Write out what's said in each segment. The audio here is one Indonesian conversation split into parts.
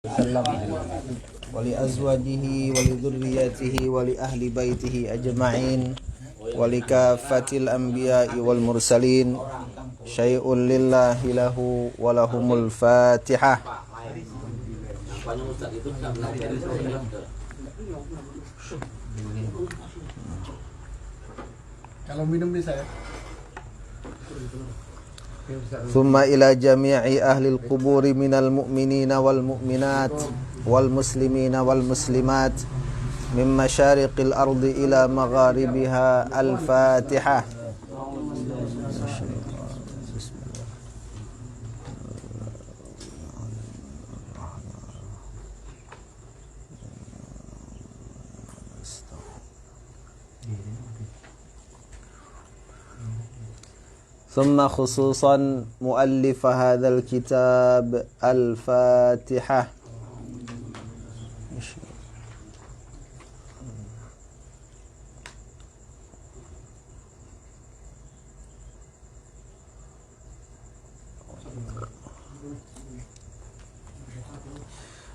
وسلم ولأزواجه ولذرياته ولأهل بيته أجمعين ولكافة الأنبياء والمرسلين شيء لله له ولهم الفاتحة. Kalau minum bisa ya. ثم إلى جميع أهل القبور من المؤمنين والمؤمنات والمسلمين والمسلمات من مشارق الأرض إلى مغاربها الفاتحة. ثم خصوصا مؤلف هذا الكتاب الفاتحة.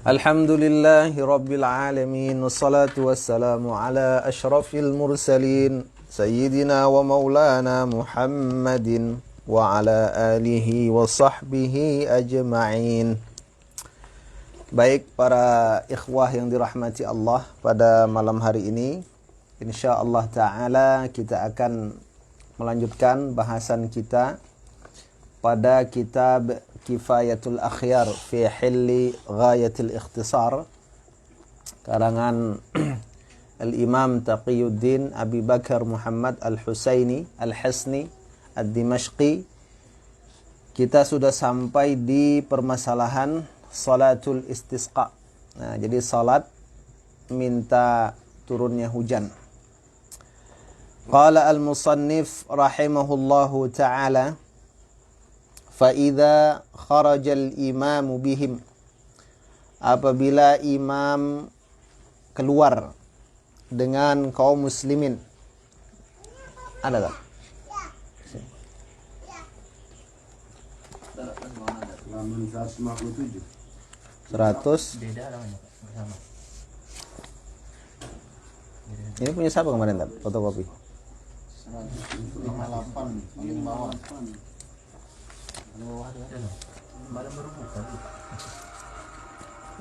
الحمد لله رب العالمين والصلاة والسلام على أشرف المرسلين Sayyidina wa maulana Muhammadin wa ala alihi wa sahbihi ajma'in. Baik para ikhwah yang dirahmati Allah, pada malam hari ini insyaallah ta'ala kita akan melanjutkan bahasan kita pada kitab Kifayatul Akhyar fi Hilli Ghayatil Ikhtisar karangan Al-Imam Taqiyuddin Abi Bakar Muhammad Al-Husaini Al-Hasni Ad-Dimashqi. Kita sudah sampai di permasalahan salatul istisqa. Nah, jadi salat minta turunnya hujan. Qala al-musannif rahimahullahu ta'ala, fa idza kharaja al-imamu bihim, apabila imam keluar dengan kaum muslimin. Ada tak? Halaman 157. 100. Ini punya siapa kemarin tak? Fotokopi. 158 paling bawah.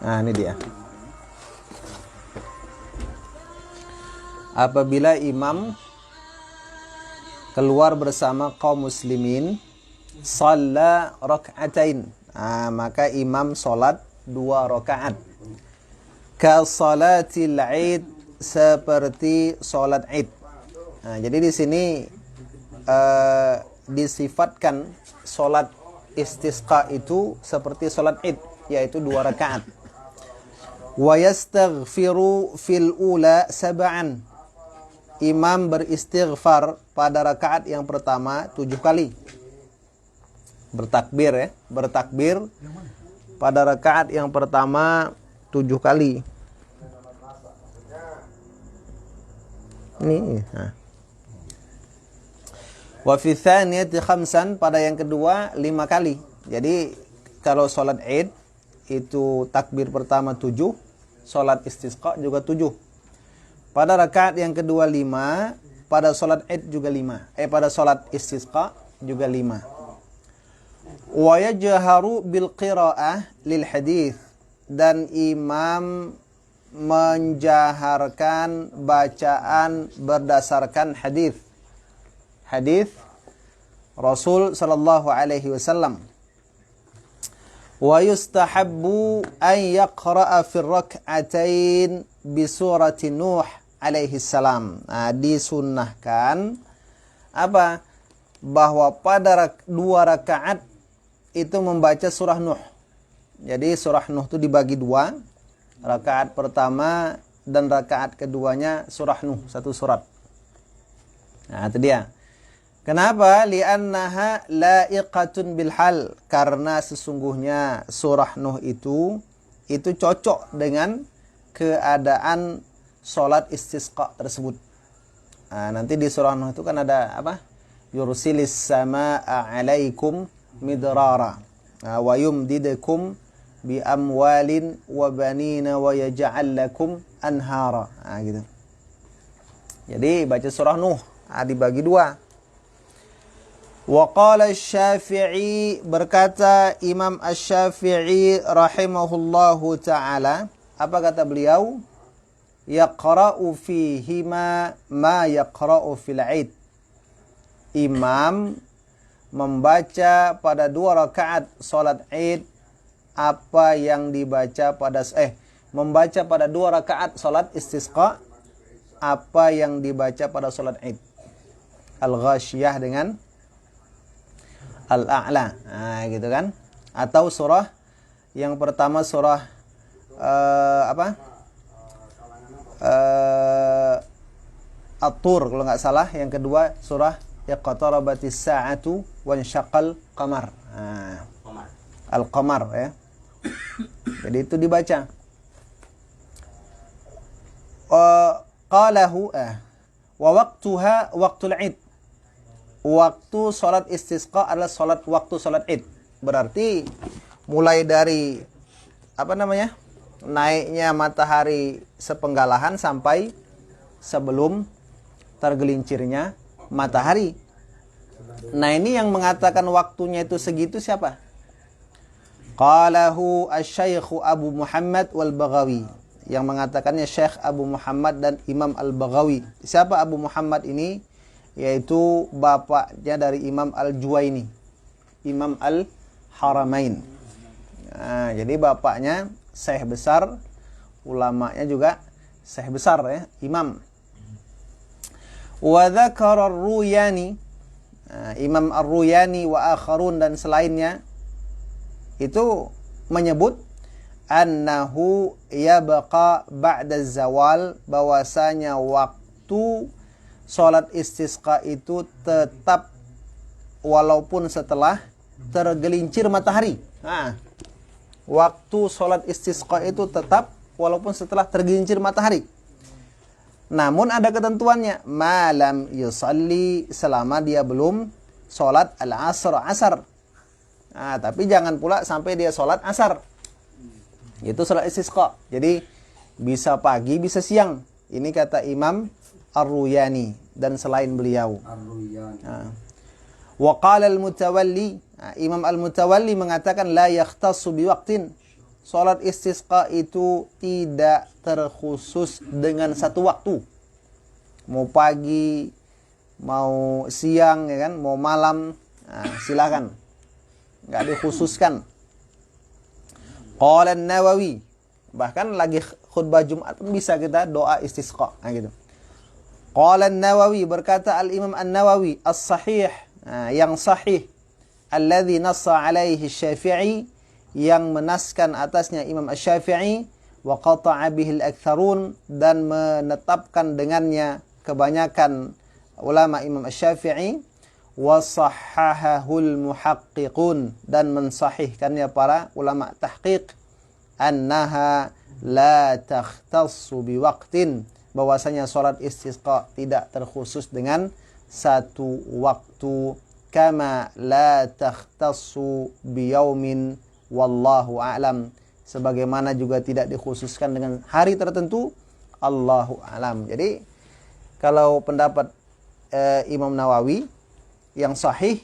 Nah, ini dia. Apabila imam keluar bersama kaum muslimin, shalla rak'atain, maka imam salat 2 rakaat. Ka salatil Id, seperti salat Id. Nah, jadi di sini disifatkan salat istisqa itu seperti salat Id, yaitu 2 rakaat. Wa yastaghfiru fil ula sab'an, imam beristighfar pada rakaat yang pertama 7 kali. Bertakbir ya, bertakbir pada rakaat yang pertama 7 kali. Ini. Wa fi tsaniyati khamsan, pada yang kedua 5 kali. Jadi kalau salat Id itu takbir pertama 7, salat istisqa juga 7. Pada rakaat yang kedua 5, pada salat Id juga 5. Pada salat istisqa juga 5. Wa yajharu bil qiraah lil hadis, dan imam menjaharkan bacaan berdasarkan hadis. Hadis Rasul sallallahu alaihi wasallam. Wa yustahabbu an yaqra'a fi rak'atain bi surati Nuh alaihi salam. Nah, disunnahkan apa? Bahwa pada 2 rakaat itu membaca surah Nuh. Jadi surah Nuh itu dibagi 2. Rakaat pertama dan rakaat keduanya surah Nuh, 1 surat. Nah, itu dia. Kenapa? Li'annaha la'iqatun bil hal, karena sesungguhnya surah Nuh itu cocok dengan keadaan salat istisqa tersebut. Nah, nanti di surah Nuh itu kan ada apa? Yursilis samaa'a 'alaikum midrara wa yumdidukum bi amwalin wa banina wa yaj'al lakum anhara. Nah, gitu. Jadi baca surah Nuh dibagi dua. Wa qala Asy-Syafi'i, berkata Imam Asy-Syafi'i rahimahullahu taala, apa kata beliau? Yaqra'u fihima ma yaqra'u fil 'id. Imam membaca pada 2 rakaat salat Id apa yang dibaca pada membaca pada 2 rakaat salat istisqa apa yang dibaca pada salat Id. Al-Ghasyiyah dengan Al-A'la. Nah, gitu kan? Atau surah yang pertama surah At-Tur kalau nggak salah, yang kedua surah Iqtarabatis sa'atu wansyaqqal qamar. Nah, Al-Qamar ya. Jadi itu dibaca. Qalahu wa waqtuha waqtul Id. Waktu salat istisqa adalah waktu salat Id. Berarti mulai dari naiknya matahari sepenggalahan sampai sebelum tergelincirnya matahari. Nah, ini yang mengatakan waktunya itu segitu siapa? Qalahu asy-Syaikh Abu Muhammad wal Baghawi. Yang mengatakannya Syekh Abu Muhammad dan Imam Al-Baghawi. Siapa Abu Muhammad ini? Yaitu bapaknya dari Imam Al-Juwaini, Imam Al-Haramain. Nah, jadi bapaknya syekh besar, ulamanya juga syekh besar ya, imam. Wa dzakara Ar-Ruyani, Imam Ar-Ruyani wa akharun dan selainnya itu menyebut annahu yabqa ba'da zawal, bahwasanya waktu salat istisqa itu tetap walaupun setelah tergelincir matahari. Nah, waktu salat istisqa itu tetap walaupun setelah tergelincir matahari. Namun ada ketentuannya, malam yusalli, selama dia belum salat asar. Nah, tapi jangan pula sampai dia salat asar. Itu salat istisqa. Jadi bisa pagi, bisa siang. Ini kata Imam Ar-Ruyani dan selain beliau. Ar-Ruyani. Wa qala al-Mutawalli, Imam Al-Mutawalli mengatakan la yakhtassu biwaqtin. Salat istisqa itu tidak terkhusus dengan satu waktu. Mau pagi, mau siang ya kan, mau malam, silakan. Enggak dikhususkan. Qala An-Nawawi, bahkan lagi khutbah Jumat pun bisa kita doa istisqa, gitu. Qala An-Nawawi, berkata Al-Imam An-Nawawi, as-sahih, yang sahih, alladhi nassa alaihi Syafi'i, yang menaskan atasnya Imam Asy-Syafi'i, wa qata'a bihi al-aktsarun, dan menetapkan dengannya kebanyakan ulama Imam Asy-Syafi'i, wa sahhahahul muhaqqiqun, dan mensahihkannya para ulama tahqiq, annaha la takhtassu biwaqtin, bahwasanya salat istisqa tidak terkhusus dengan satu waktu, kama la takhtassu biyaumin wallahu a'lam, sebagaimana juga tidak dikhususkan dengan hari tertentu, Allahu a'lam. Jadi kalau pendapat Imam Nawawi yang sahih,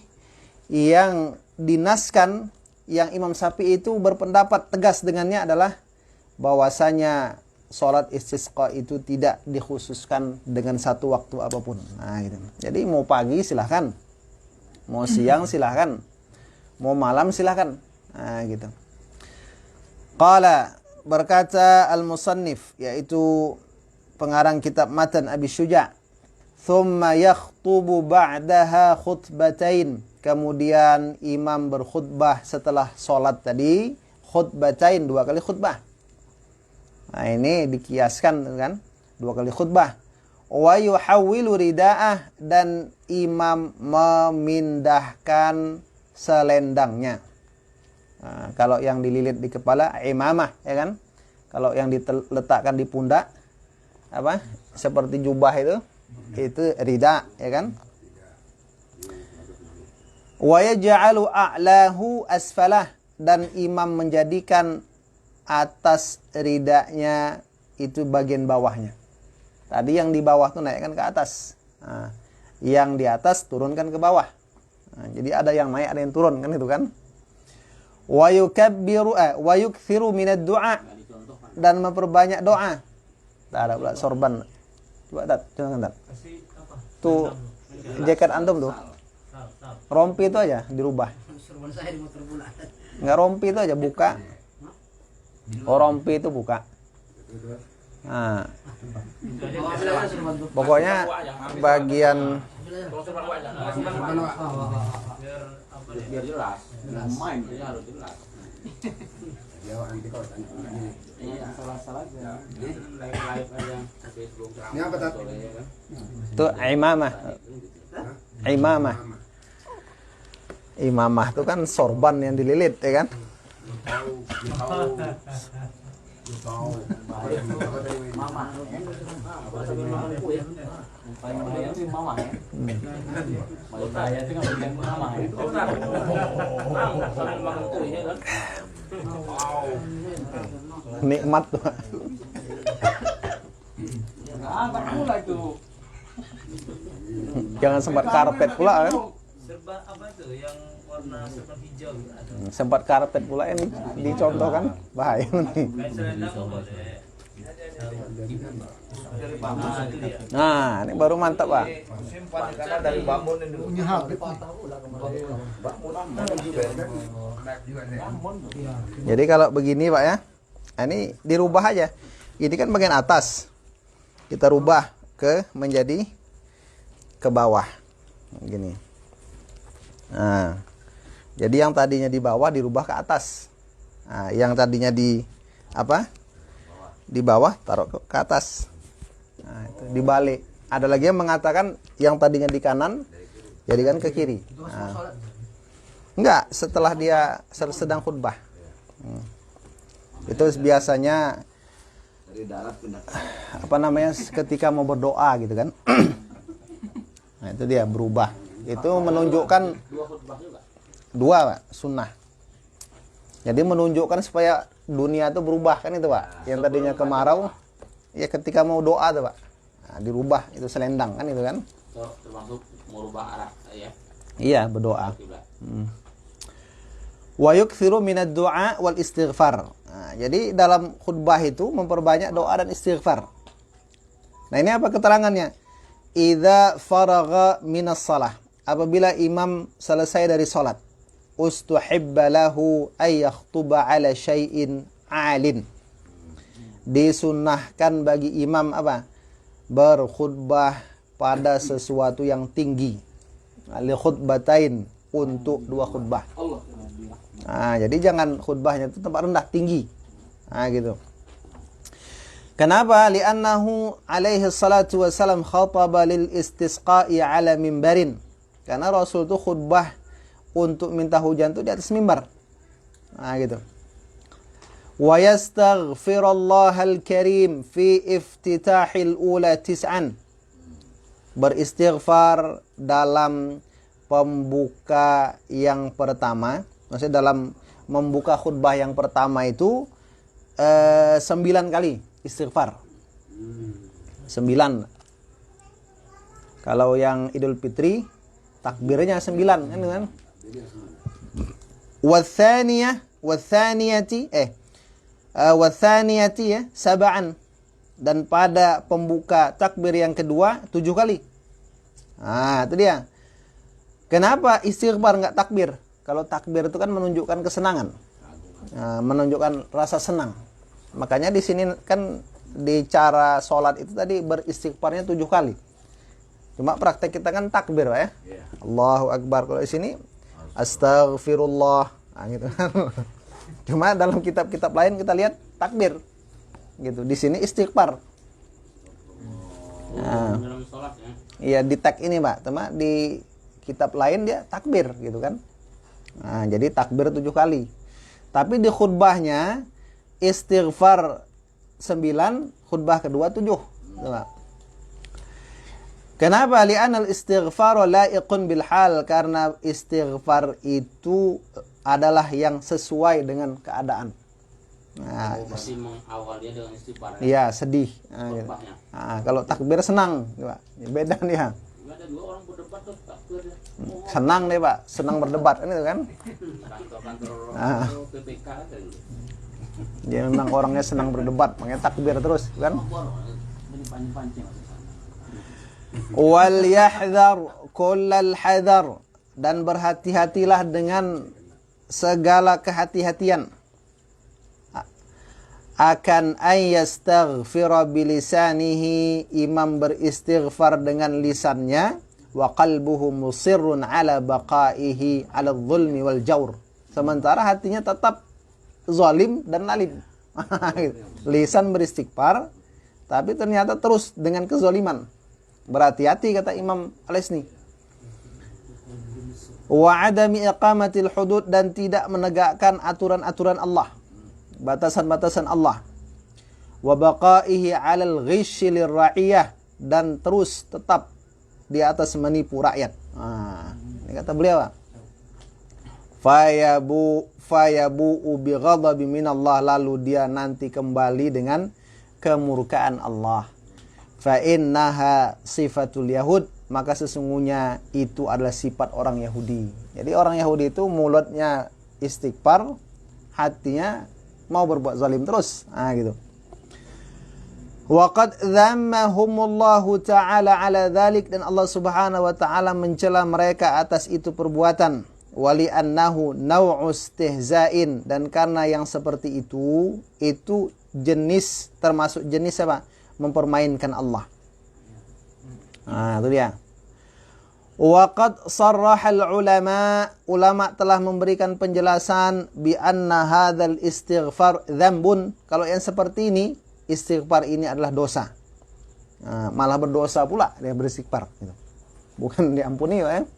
yang dinaskan, yang Imam Syafi'i itu berpendapat tegas dengannya adalah bahwasanya salat istisqa itu tidak dikhususkan dengan satu waktu apapun. Nah, gitu. Jadi mau pagi silahkan, mau siang silahkan, mau malam silahkan. Nah, gitu. Qala, berkata al-musannif, yaitu pengarang kitab Matan Abi Syuja', thumma yakhtubu ba'daha khutbatain, kemudian imam berkhutbah setelah salat tadi, khutbatain, 2 kali khutbah. Nah, ini dikiaskan kan, 2 kali khutbah. Wa yuhawwilu rida'ah, dan imam memindahkan selendangnya. Nah, kalau yang dililit di kepala imamah ya kan, kalau yang diletakkan di pundak apa seperti jubah itu rida ya kan. Wa yaj'alu a'lahu asfalah, dan imam menjadikan atas ridanya itu bagian bawahnya. Tadi yang di bawah tuh naikkan ke atas. Nah, yang di atas turunkan ke bawah. Nah, jadi ada yang naik, ada yang turun kan itu kan. Wa yukthiru minad du'a, dan memperbanyak doa. Tak ada pula sorban. Coba tat, jangan tat. Tuh jaket antum tuh. Rompi itu aja dirubah. Enggak, rompi itu aja buka. Oh, rompi itu buka. Nah, pokoknya bagian biar jelas. Main harus jelas. Salah-salah aja. Live aja Facebook. Ini apa tat? itu imamah. Imamah. Imamah itu kan sorban yang dililit, ya kan? Mama. Itu mama ya. Saya itu kan bagian mama ya. Nikmat tuh. Angkat pula itu. Jangan sempat karpet pula kan? Serba apa itu yang warna serba hijau gitu ada. Sempat karpet pula ini dicontohkan, bahaya nanti. Kain selendang kok boleh. Nah, ini baru mantap, Pak. Simpan karena dari bangun ini. Punya habit. Jadi kalau begini, Pak ya. Nah, ini dirubah aja. Ini kan bagian atas. Kita rubah ke menjadi ke bawah. Gini. Nah, jadi yang tadinya di bawah dirubah ke atas. Nah, yang tadinya di apa? Di bawah taruh ke atas. Nah, itu dibalik. Ada lagi yang mengatakan yang tadinya di kanan jadikan ke kiri. Nah, enggak, setelah dia sedang khutbah. Itu biasanya apa namanya, ketika mau berdoa gitu kan. Nah, itu dia berubah. Itu menunjukkan dua, Pak, sunnah. Jadi menunjukkan supaya dunia itu berubah kan itu, Pak. Yang tadinya kemarau, ya ketika mau doa tuh, Pak. Nah, dirubah itu selendang kan itu kan. Termasuk merubah arah ya. Iya, berdoa. Wa yukthiru minad du'a wal istighfar. Nah, jadi dalam khutbah itu memperbanyak doa dan istighfar. Nah, ini apa keterangannya? Idza faragha minas shalah. Apabila imam selesai dari salat, ustuhibba lahu ay yakhtuba ala syai'in 'alin. Disunnahkan bagi imam apa? Berkhutbah pada sesuatu yang tinggi. Li khutbatain, untuk dua khutbah. Nah, jadi jangan khutbahnya itu tempat rendah, tinggi. Nah, gitu. Kenapa? Li'annahu alaihi salatu wassalam khataba lil istisqa'i ala mimbarin. Karena Rasul itu khutbah untuk minta hujan itu di atas mimbar. Nah, gitu. Wa yastaghfirallahal karim fi iftitahil ula tis'an. Beristighfar dalam pembuka yang pertama. Maksudnya dalam membuka khutbah yang pertama itu 9 kali istighfar. 9. Kalau yang Idul Fitri takbirnya 9 kan? Wathaniyati ya 7. Dan pada pembuka takbir yang kedua 7 kali. Nah, itu dia. Kenapa istighfar enggak takbir? Kalau takbir itu kan menunjukkan kesenangan. Nah, menunjukkan rasa senang. Makanya di sini kan di cara sholat itu tadi beristighfarnya 7 kali. Cuma praktek kita kan takbir, Pak ya. Allahu Akbar. Kalau di sini astaghfirullah. Nah, gitu kan. Cuma dalam kitab-kitab lain kita lihat takbir. Gitu. Di sini istighfar. Nah, Dalam sholat ya. iya di tag ini, Pak. Cuma di kitab lain dia takbir gitu kan. Nah, jadi takbir 7 kali. Tapi di khutbahnya istighfar 9, khutbah kedua 7. Kenapa? Li'anal istighfar la'iqun bil hal, karena istighfar itu adalah yang sesuai dengan keadaan. Nah, Masih mengawalnya dengan istighfar. iya sedih. Nah, gitu. Khotbahnya. Kalau takbir senang, Pak. Beda nih ya. Nggak ada dua orang berdebat tuh takbir. Senang deh Pak, senang berdebat kan itu kan. Kantor-kantor PPK kan. Dia memang orangnya senang berdebat, makanya takbir terus kan. Ini pancing-pancing. Wal yahdhar kullal hadar, dan berhati-hatilah dengan segala kehati-hatian. Akan ayastaghfira bilisanihi, imam beristighfar dengan lisannya, wa qalbuhu musirrun ala baqaihi ala zulmi wal jawr, sementara hatinya tetap zalim dan lalim. Lisan beristighfar tapi ternyata terus dengan kezaliman. Berhati-hati kata Imam Al-Isni. Wa adami iqamatil hudud, dan tidak menegakkan aturan-aturan Allah, batasan-batasan Allah. Wa baqaihi 'alal ghishi lirra'iyah, dan terus tetap di atas menipu rakyat. Ini kata beliau. Fayabu bi ghadabi minallah, lalu dia nanti kembali dengan kemurkaan Allah. Fa innaha sifatul yahud, maka sesungguhnya itu adalah sifat orang Yahudi. Jadi orang Yahudi itu mulutnya istighfar, hatinya mau berbuat zalim terus. Gitu. Wa qad dhammahumullahu ta'ala ala dzalik, dan Allah Subhanahu wa taala mencela mereka atas itu perbuatan. Wali annahu naw'u istihza'in, dan karena yang seperti itu jenis, termasuk jenis apa? Mempermainkan Allah. Itu dia. Waqad sarrahal ulama telah memberikan penjelasan bi anna hadzal istighfar dzambun, kalau yang seperti ini istighfar ini adalah dosa. Malah berdosa pula dia beristighfar gitu. Bukan diampuni ya.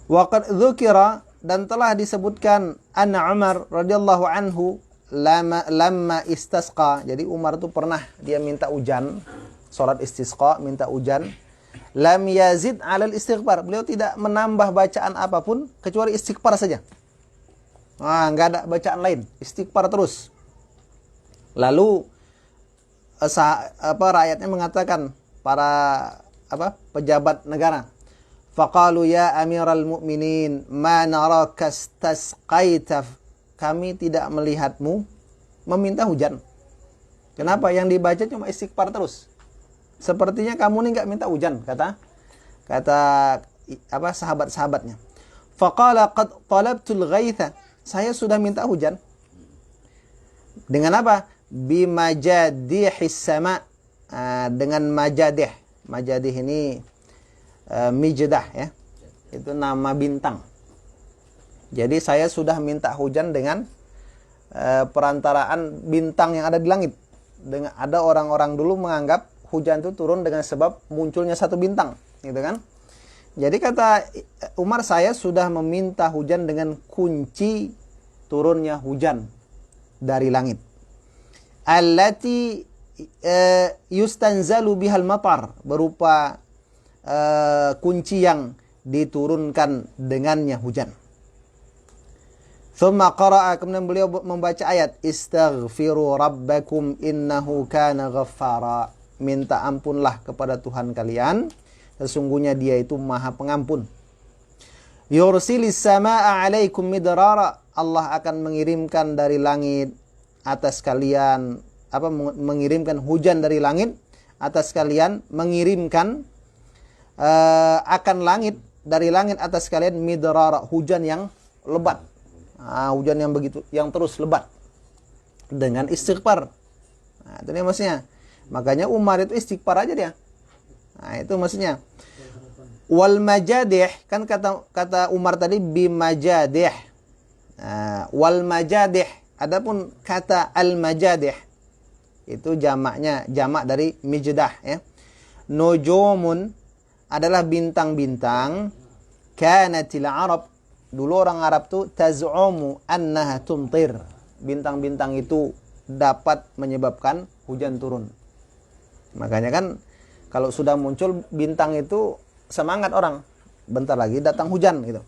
Waqad dzukira, dan telah disebutkan anna Umar radhiyallahu anhu lamma istasqa. Jadi Umar itu pernah dia minta hujan, salat istisqa, minta hujan. Lam yazid 'alal istighfar. Beliau tidak menambah bacaan apapun kecuali istighfar saja. Enggak ada bacaan lain, istighfar terus. Lalu rakyatnya mengatakan, para pejabat negara, faqalu ya amiral mu'minin ma naraka istasqaita, kami tidak melihatmu meminta hujan. Kenapa? Yang dibaca cuma istighfar terus. Sepertinya kamu nih enggak minta hujan, kata sahabat-sahabatnya. Faqala qad talabtul ghaitha, saya sudah minta hujan. Dengan apa? Bimajadihis sama, dengan majadih. Majadih ini mijdah ya. Itu nama bintang. Jadi saya sudah minta hujan dengan perantaraan bintang yang ada di langit. Ada orang-orang dulu menganggap hujan itu turun dengan sebab munculnya satu bintang, gitu kan? Jadi kata Umar, saya sudah meminta hujan dengan kunci turunnya hujan dari langit. Allati yustanzalu bihal matar, berupa kunci yang diturunkan dengannya hujan. Thumma qara'a, kemudian beliau membaca ayat istaghfiru rabbakum innahu kana ghaffara, minta ampunlah kepada Tuhan kalian, sesungguhnya dia itu maha pengampun. Yursilis samaa'a 'alaikum midrara, Allah akan mengirimkan dari langit atas kalian, mengirimkan hujan dari langit atas kalian, mengirimkan akan langit, dari langit atas kalian midrara, hujan yang lebat. Hujan yang begitu, yang terus lebat dengan istighfar. Itu nih maksudnya. Makanya Umar itu istighfar aja dia. Itu maksudnya. Wal majadih, kan kata Umar tadi bimajadih. Wal majadih, adapun kata al majadih itu jamak dari mijdah ya. Nujumun adalah bintang-bintang. Kanatil Arab, dulu orang Arab tuh taz'umu annaha tumtir. Bintang-bintang itu dapat menyebabkan hujan turun. Makanya kan kalau sudah muncul bintang itu semangat orang, bentar lagi datang hujan gitu.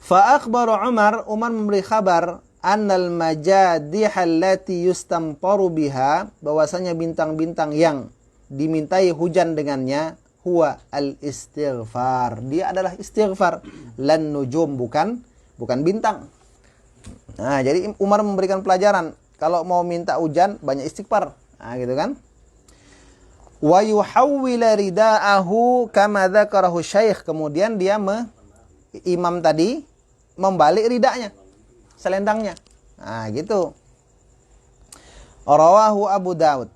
Fa akhbaru Umar memberi kabar annal majadih allati yustamparu biha, bahwasanya bintang-bintang yang dimintai hujan dengannya, huwa al-istighfar, dia adalah istighfar, lan nujum, bukan bintang. Nah, jadi Umar memberikan pelajaran, kalau mau minta hujan banyak istighfar. Nah, gitu kan. Wa yuhawwila ridaahu kama dzakarahu syekh, kemudian dia imam tadi membalik ridanya, selendangnya. Nah, gitu. Rawahu Abu Daud.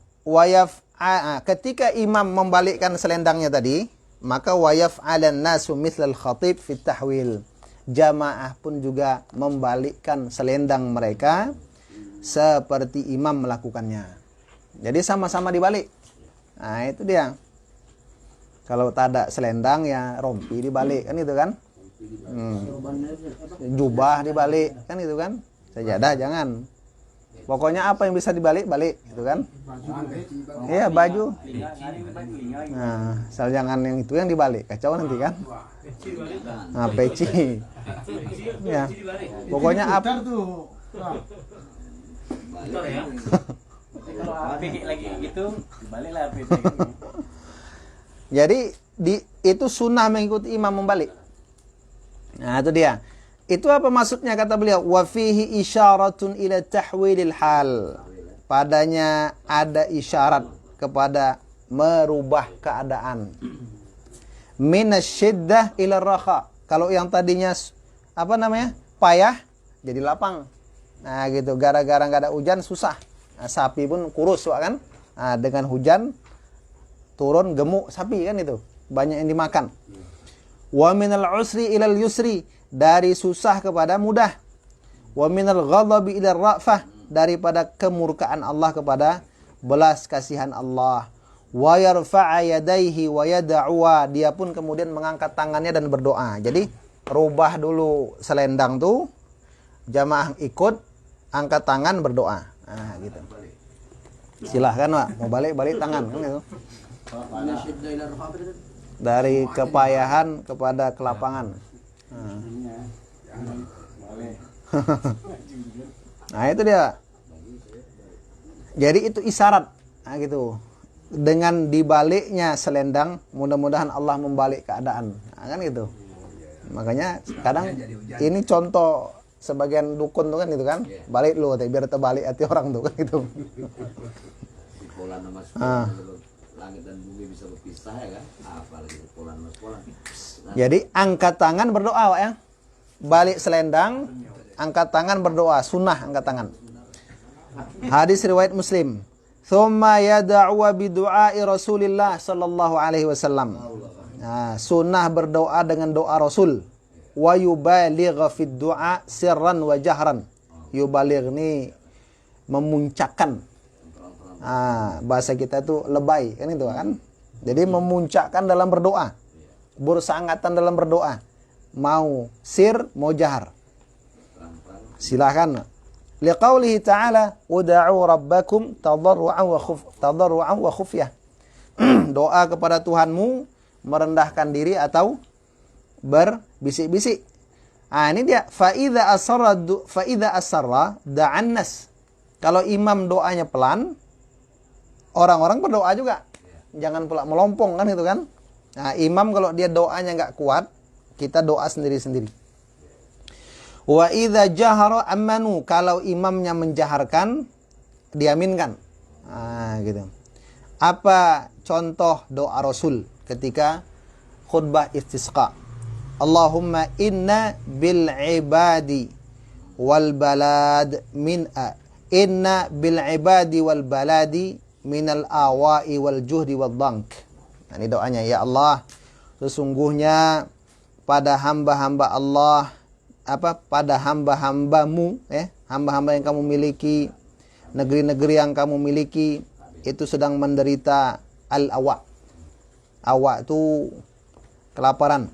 Ketika imam membalikkan selendangnya tadi, maka wayaf'alan nasu mithlal khatib fit tahwil. Jamaah pun juga membalikkan selendang mereka seperti imam melakukannya. Jadi sama-sama dibalik. Nah, itu dia. Kalau tak ada selendang ya rompi dibalik, kan itu kan. Jubah dibalik, kan itu kan. Sajadah jangan. Pokoknya apa yang bisa dibalik, balik, gitu kan. Iya, baju. Nah, asal jangan yang itu yang dibalik, kacau nanti kan. Nah, peci. Ya. Pokoknya apa tuh. Motor ya. Kalau lagi gitu, baliklah Jadi itu sunnah mengikuti imam membalik. Nah, itu dia. Itu apa maksudnya kata beliau? Wa fihi isyaratun ila tahwilil hal. Padanya ada isyarat kepada merubah keadaan. Minasyiddah ila rakha. Kalau yang tadinya payah jadi lapang. Nah, gitu. Gara-gara enggak ada hujan susah. Nah, sapi pun kurus, kan? Nah, dengan hujan turun gemuk sapi, kan itu. Banyak yang dimakan. Wa minal usri ilal yusri, dari susah kepada mudah. Wa minal ghadabi ila ra'fah, daripada kemurkaan Allah kepada belas kasihan Allah. Wa yarfa'a yadayhi wa yad'uwa, dia pun kemudian mengangkat tangannya dan berdoa. Jadi rubah dulu selendang tuh, jamaah ikut angkat tangan berdoa. Nah, gitu. Silahkan, Pak, mau balik tangan, kan gitu. Dari kepayahan kepada kelapangan. Nah, itu dia. Jadi itu isyarat. Nah, gitu. Dengan dibaliknya selendang, mudah-mudahan Allah membalik keadaan. Nah, kan gitu. Makanya kadang ini contoh sebagian dukun tuh kan gitu kan. Balik lu biar terbalik hati orang tuh kan gitu. Langit dan bumi bisa berpisah, ya kan? Apalagi polan. Jadi angkat tangan berdoa, Pak, ya. Balik selendang, angkat tangan berdoa, sunnah angkat tangan. Hadis riwayat Muslim. Tsumma yad'u bi du'ai Rasulillah sallallahu alaihi wasallam. Nah, sunnah berdoa dengan doa Rasul. Wa yubaligh fi du'a sirran wa jahran. Yubaligh ni memuncakkan. Bahasa kita tuh lebay, kan itu kan. Jadi memuncakkan dalam berdoa, bersangatan dalam berdoa, mau sir mau jahar, silahkan. Liqaulihi ta'ala ud'u rabbakum tadarru'an wa khufyah. Doa kepada Tuhanmu merendahkan diri atau berbisik-bisik. Ini dia, fa idza asarra da'an nas. Kalau imam doanya pelan, orang-orang berdoa juga. Jangan pula melompong, kan itu kan. Nah, imam kalau dia doanya nggak kuat, kita doa sendiri-sendiri. Wa idza jahara amanu, kalau imamnya menjaharkan, diaminkan. Nah, gitu. Apa contoh doa Rasul ketika khutbah istisqa? Allahumma inna bil ibadi wal balad inna bil ibadi wal baladi minal awai wal juhdi wal dank. Nah, ini doanya, ya Allah, sesungguhnya pada hamba-hamba Allah, pada hamba-hambamu, hamba-hamba yang kamu miliki, negeri-negeri yang kamu miliki, itu sedang menderita al-awa. Awa itu kelaparan.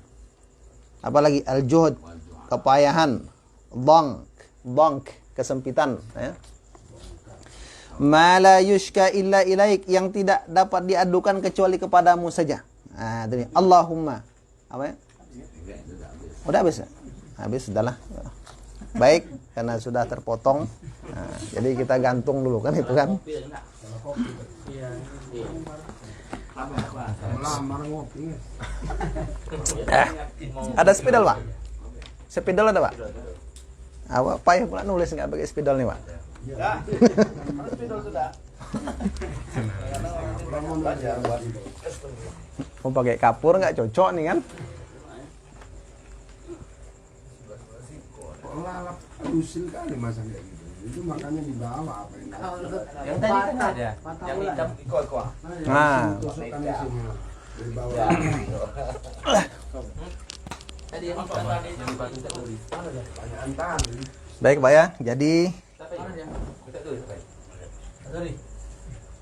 Apalagi al-juhd, kepayahan, dank, kesempitan, ya. Ma la yushka illa ilaik, yang tidak dapat diadukan kecuali kepadamu saja. Nah, ini Allahumma. Apa ya? Udah habis? Habis sudahlah. baik karena sudah terpotong. Nah, jadi kita gantung dulu kan itu kan. Melamar ngopi. Ada spidol Pak? Spidol ada Pak? Awak payah pula nulis nggak pakai spidol nih Pak? Spidol sudah. Mau pakai kapur nggak cocok nih kan? Lalap usil kali masa kayak gitu. Itu makanya dibawa apa ini? Yang tadi kan ada. Yang hitam. Nah, Tusukkan di sini. Dibawa. Tadi yang hitam. Yang di batu tadi. Banyak antan. baik Pak ya. Jadi Siapa ya? Kita tuh. Tadi.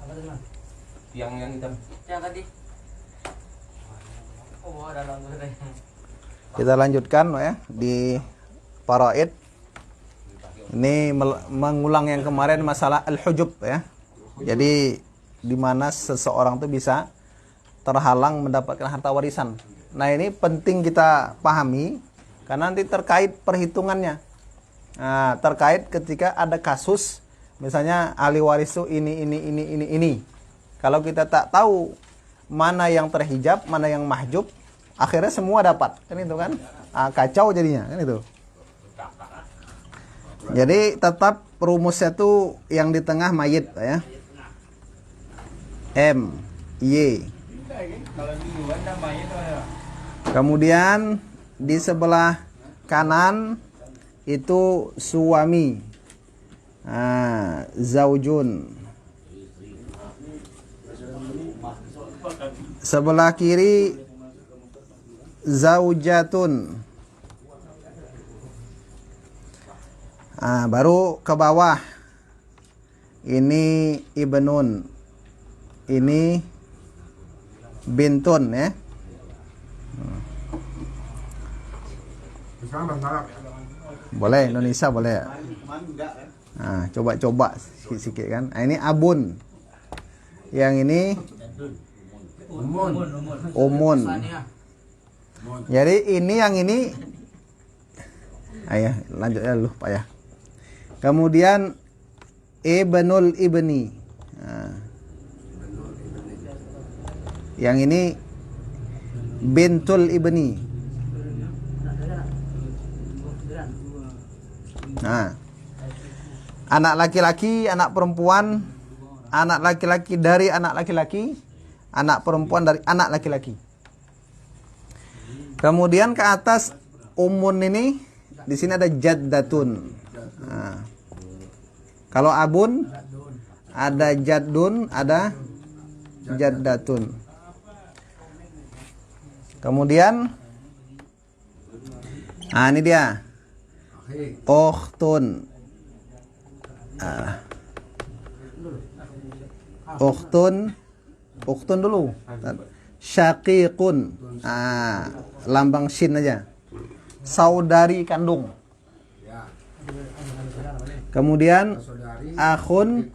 Apa tadi Mas? Yang hitam. Yang tadi. Oh, ada langsung tadi. kita lanjutkan Pak ya di faraid. Ini mengulang yang kemarin masalah al-hujub ya. Jadi di mana seseorang tuh bisa terhalang mendapatkan harta warisan. Nah, ini penting kita pahami karena nanti terkait perhitungannya. Nah, terkait ketika ada kasus misalnya ahli waris tuh ini. Kalau kita tak tahu mana yang terhijab, mana yang mahjub, akhirnya semua dapat. Kan itu kan? Nah, kacau jadinya, kan itu. Jadi tetap rumusnya tuh yang di tengah mayit ya. M, Y. Kemudian di sebelah kanan itu suami. Nah, zaujun. Sebelah kiri zaujatun. Nah, baru ke bawah ini ibnun, ini bintun ya. Boleh Indonesia boleh. Nah, coba-coba sikit-sikit kan. Nah, ini abun. Yang ini umun. Jadi ini yang ini. Ayah, lanjut ya dulu Pak ya. Kemudian ibnul ibni. Nah. Yang ini bintul ibni. Nah. Anak laki-laki, anak perempuan, anak laki-laki dari anak laki-laki, anak perempuan dari anak laki-laki. Kemudian ke atas umun ini di sini ada jaddatun. Nah, kalau abun ada jaddun, ada jaddatun. Kemudian, nah ini dia, ukhtun. Ukhtun dulu. Syaqiqun. Lambang shin aja. Saudari kandung. Kemudian akhun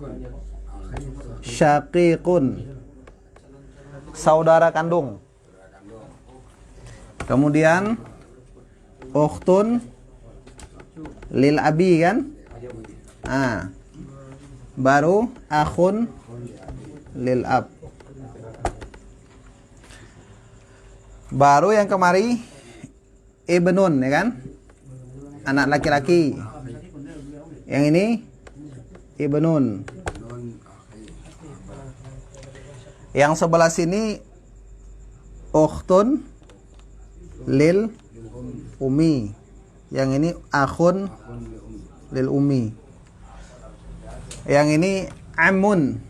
syaqiqun, saudara kandung. Kemudian ukhtun lil abi kan? Baru akhun lil ab. Baru yang kemari ibnun ya kan? Anak laki-laki. Yang ini ibnun. Yang sebelah sini ukhtun lil umi. Yang ini akhun lil umi. Yang ini amun.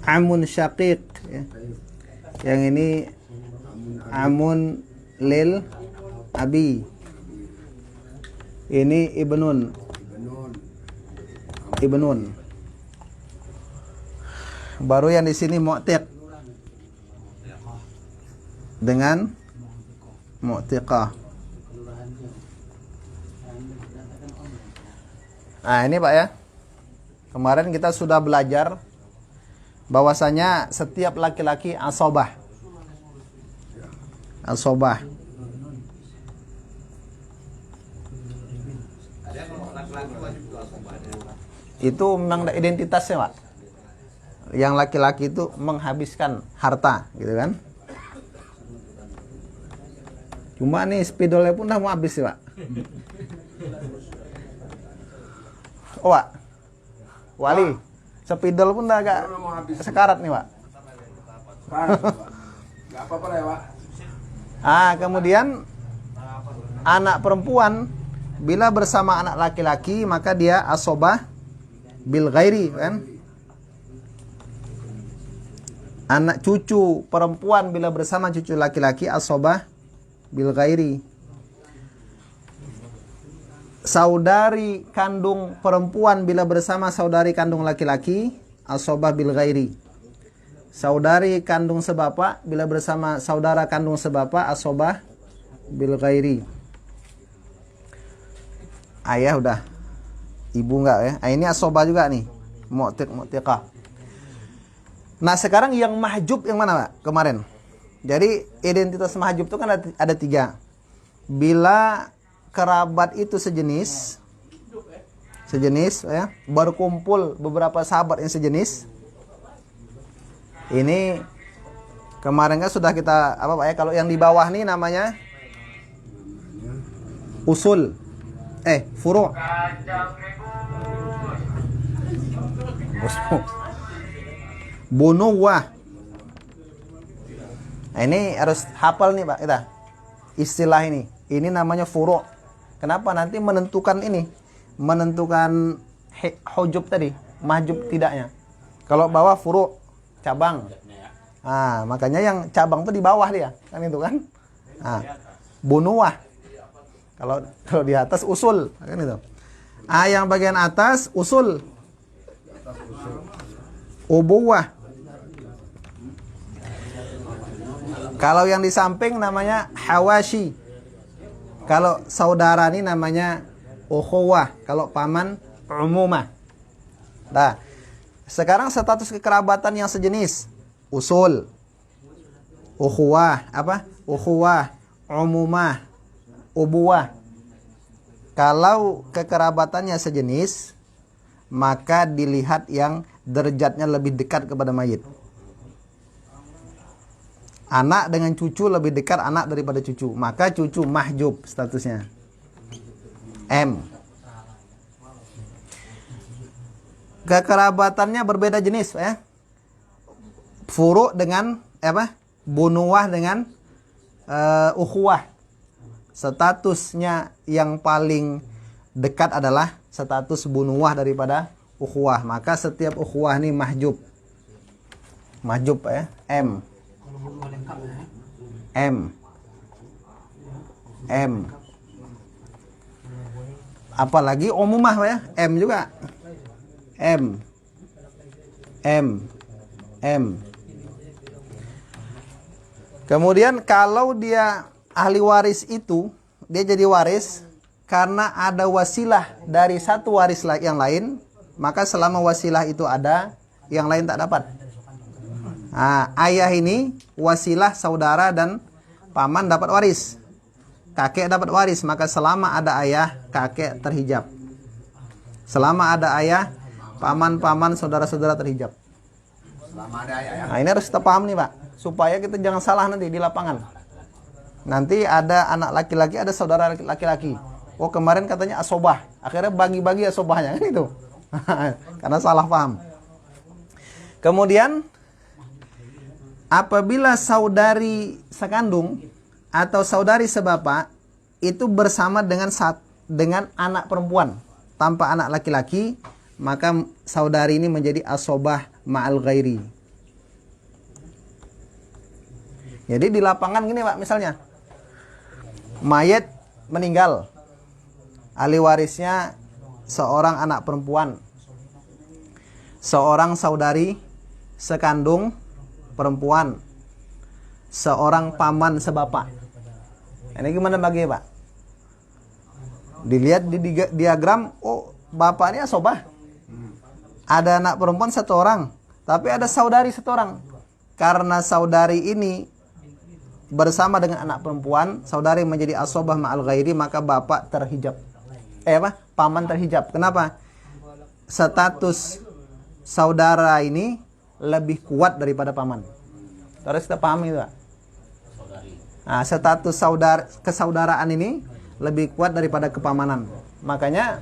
Amun syaqiq ya. Yang ini amun lil abi. Ini ibnun. Baru yang di sini mu'tiq dengan mu'tiqah. Nah, ini Pak ya. Kemarin kita sudah belajar bahwasanya setiap laki-laki asobah. Itu memang ada identitasnya, Pak. Yang laki-laki itu menghabiskan harta, gitu kan? Cuma nih spidolnya pun udah mau habis sih, Pak. Oh, Pak. Wali, spidol pun udah agak sekarat nih, Pak. Parah, Pak. Nggak apa-apa lah ya, Pak. Kemudian anak perempuan bila bersama anak laki-laki maka dia asobah bil ghairi, kan? Anak cucu perempuan bila bersama cucu laki-laki asobah bil ghairi. Saudari kandung perempuan bila bersama saudari kandung laki-laki asobah bil ghairi. Saudari kandung sebapak bila bersama saudara kandung sebapak asobah bil ghairi. Ayah udah, ibu enggak ya? Ini asobah juga nih, mu'tiqah. Nah sekarang yang mahjub yang mana, Pak? Kemarin. Jadi identitas mahjub itu kan ada 3. Bila kerabat itu sejenis ya, berkumpul beberapa sahabat yang sejenis. Ini kemarin kan sudah kita apa Pak ya? Kalau yang di bawah nih namanya usul, furu'. Bunuwah. Nah, ini harus hafal nih Pak kita. Istilah ini. Ini namanya furu'. Kenapa? Nanti menentukan ini. Menentukan hujub tadi, mahjub tidaknya. Kalau bawah furu', cabang. Makanya yang cabang tuh di bawah dia. Kan itu kan? Bunuwah. Kalau di atas usul, kan itu. Yang bagian atas usul. Ubuwah. Kalau yang di samping namanya hawashi. Kalau saudara ini namanya ukhuwah. Kalau paman umumah. Nah, sekarang status kekerabatan yang sejenis usul, ukhuwah, ukhuwah, umumah, ubuwah. Kalau kekerabatannya sejenis, maka dilihat yang derajatnya lebih dekat kepada mayit. Anak dengan cucu lebih dekat anak daripada cucu, maka cucu mahjub statusnya. M. Kekerabatannya berbeda jenis ya. Furu' dengan bunuwah dengan ukhuwah. Statusnya yang paling dekat adalah status bunuwah daripada ukhuwah. Maka setiap ukhuwah ini mahjub. Mahjub ya. M. Apalagi umumah ya. M juga. M. Kemudian kalau dia ahli waris itu, dia jadi waris karena ada wasilah dari satu waris yang lain, maka selama wasilah itu ada, yang lain tak dapat. Ayah ini wasilah saudara dan paman dapat waris. Kakek dapat waris, maka selama ada ayah, kakek terhijab. Selama ada ayah, paman-paman, saudara-saudara terhijab. Selama ada ayah ya. Nah, ini harus kita paham nih Pak, supaya kita jangan salah nanti di lapangan. Nanti ada anak laki-laki, ada saudara laki-laki. Oh kemarin katanya asobah, akhirnya bagi-bagi asobahnya kan itu. Karena salah paham. Kemudian apabila saudari sekandung atau saudari sebapak itu bersama dengan anak perempuan tanpa anak laki-laki, maka saudari ini menjadi asobah ma'al ghairi. Jadi di lapangan gini Pak, misalnya mayat meninggal, ahli warisnya seorang anak perempuan, seorang saudari sekandung perempuan, seorang paman sebapak. Ini gimana bagi Pak? Dilihat di diagram, oh bapak ini asobah. Ada anak perempuan 1 orang, tapi ada saudari 1 orang. Karena saudari ini bersama dengan anak perempuan, saudari menjadi asobah ma'al ghairi, maka bapak terhijab. Paman terhijab. Kenapa? status saudara ini lebih kuat daripada paman. Harus kita pahami itu, Pak. Nah, status kesaudaraan ini lebih kuat daripada kepamanan. Makanya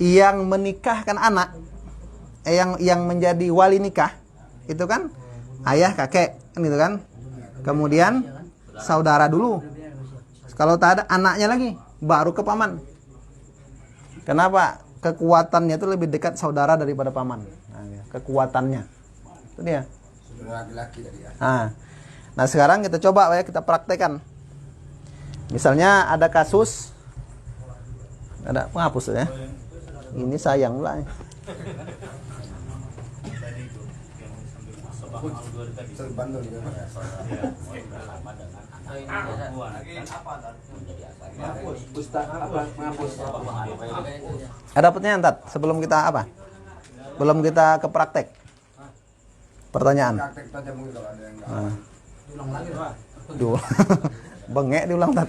yang menikahkan anak, yang menjadi wali nikah itu kan ayah, kakek, kan gitu kan. Kemudian saudara dulu. Kalau tak ada anaknya lagi, baru ke paman. Kenapa? Kekuatannya itu lebih dekat saudara daripada paman. Nah, kekuatannya. Itu dia. Saudara laki-laki tadi ya. Nah, sekarang kita coba ya, kita praktekkan. Misalnya ada kasus, ada penghapus ya. Ini sayang pula. Terbandel juga. Ada pertanyaan, Tat? Sebelum kita apa? Belum kita ke praktek. Pertanyaan. Praktek saja mungkin kalau ada yang enggak. Ulang lagi, Pak. Duh. Bengek diulang, Tat.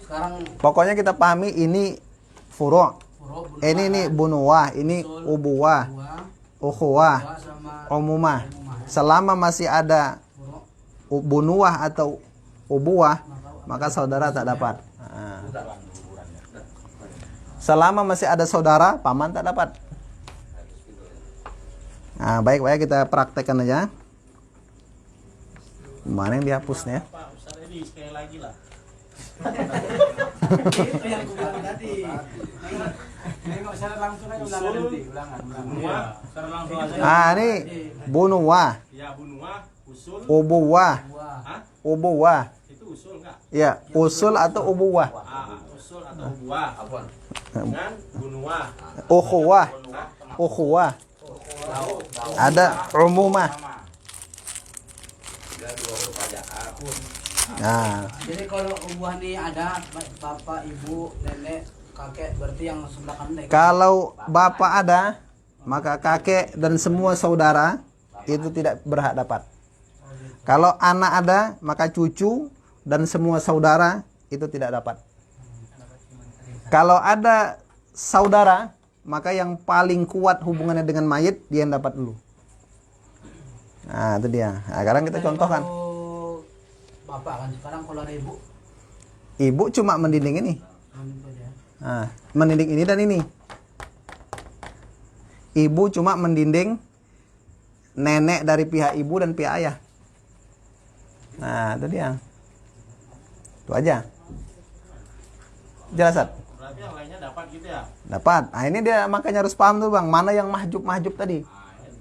Sekarang Pokoknya kita pahami ini furu'. Ini bunuwah, ini ubuwah, ukhuwah, umumah. Selama masih ada bunuwah atau ubuwah, maka saudara tak dapat. Selama masih ada saudara, paman tak dapat. Nah, baik kita praktekkan aja. Mana yang dihapusnya? Pak Ustaz ini sekali lagi lah. Itu yang aku bilang tadi. Nengok secara langsung aja ulangan nanti, ulangan. Iya, sekarang langsung aja. Ini bunuwah, Ya, bunuah, usul. ubuwah, Hah? ubuwah. Itu usul enggak? Ya, usul atau ubuwah. Usul atau buah. Dengan bunuah. Ukhuwah, ukhuwah. Ada umumah. Nah, Jadi kalau ubuah nih ada bapak, ibu, nenek, kakek, berarti yang sebelah kanan nih. kalau bapak ada, maka kakek dan semua saudara itu tidak berhak dapat. Kalau anak ada, maka cucu dan semua saudara itu tidak dapat. Kalau ada saudara, maka yang paling kuat hubungannya dengan mayit dia yang dapat dulu. Nah, itu dia. Nah, sekarang kita contohkan. Kalau bapak kan sekarang kalau ada ibu, Ibu cuma mendinding ini. itu aja. Nah, mendinding ini dan ini. Ibu cuma mendinding nenek dari pihak ibu dan pihak ayah. Nah, itu dia. Itu aja. Jelas, Sat? Berarti yang lainnya dapat gitu ya? Dapat. Nah, ini dia makanya harus paham tuh, Bang. Mana yang mahjub tadi.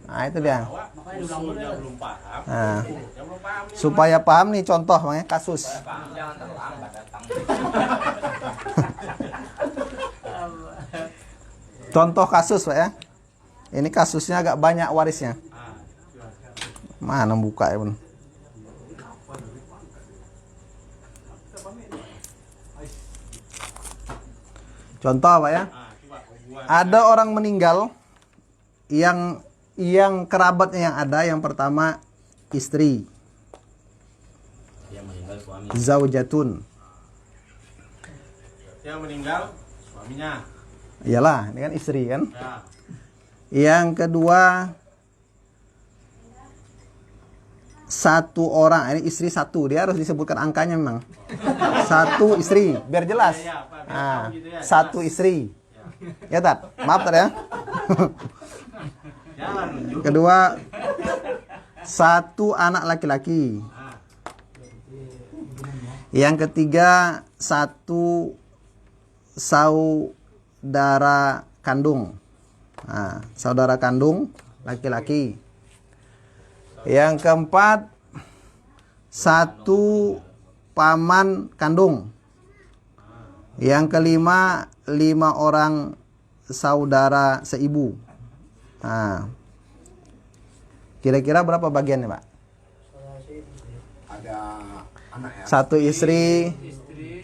Nah, itu dia. Makanya usulnya belum paham. Nah, Yang belum paham nih. supaya paham nih contoh makanya kasus. Jangan terlambat datang. Contoh kasus, Pak ya. Ini kasusnya agak banyak warisnya. Mana buka ya, Bun? Contoh, Pak ya. Coba buah. Ada orang meninggal yang kerabatnya yang ada, yang pertama istri, Yang meninggal suami. zaujatun. Yang meninggal suaminya. Iyalah, ini kan istri kan. Ya. Yang kedua satu orang, ini istri satu, dia harus disebutkan angkanya memang. Satu istri, biar jelas. Ya, Pak, biar Nah, tahu gitu ya, satu istri. Ya, Tat. Maaf, Tat ya. Jangan nunjuk. Kedua, satu anak laki-laki. Yang ketiga, satu saudara kandung. Nah, saudara kandung laki-laki. Yang keempat, satu paman kandung. Yang kelima, 5 orang saudara seibu. Nah, kira-kira berapa bagiannya, Pak? Ada anak ya. Satu istri,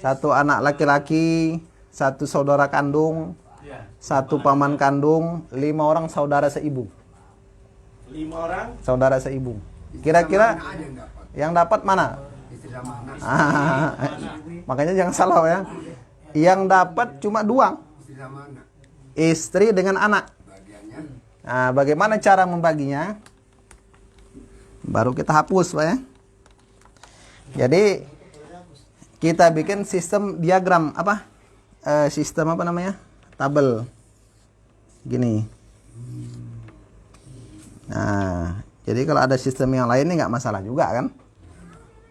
satu anak laki-laki, satu saudara kandung, satu paman kandung, 5 orang saudara seibu. 5 orang. Saudara seibu. Kira-kira Mana aja yang dapat. yang dapat mana? Istri sama anak. Makanya jangan salah ya. Yang dapat cuma dua, Istri sama anak. istri dengan anak. Bagiannya. Nah, bagaimana cara membaginya? Baru kita hapus, Pak ya. Jadi kita bikin sistem diagram apa? Sistem apa namanya? Tabel. Gini. Nah, jadi kalau ada sistem yang lain ini nggak masalah juga kan?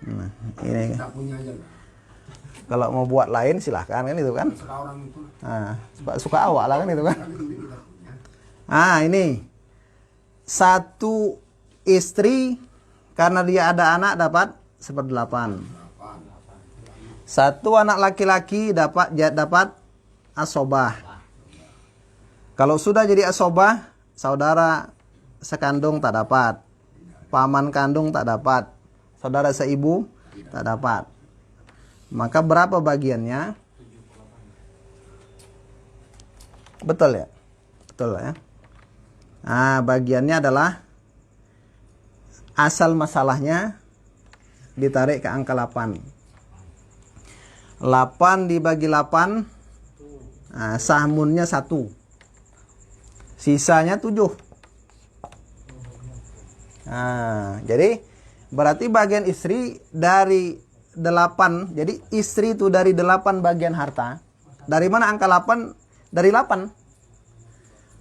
Nah, ini. Kita punya aja lah. Kalau mau buat lain silahkan kan itu kan? Serah orang itu. Nah, suka awak lah kan itu kan? Tapi ini kita punya. Ah, ini. Satu istri karena dia ada anak dapat 1/8. Satu anak laki-laki dapat asobah. Kalau sudah jadi asobah, saudara sekandung tak dapat. Paman kandung tak dapat. Saudara seibu tak dapat. Maka berapa bagiannya? Betul ya? Betul ya? Nah, bagiannya adalah asal masalahnya ditarik ke angka 8. 8 dibagi 8, nah, sahmunnya 1. Sisanya 7. Nah, jadi berarti bagian istri dari 8. Jadi istri itu dari 8 bagian harta. Dari mana angka 8? Dari 8.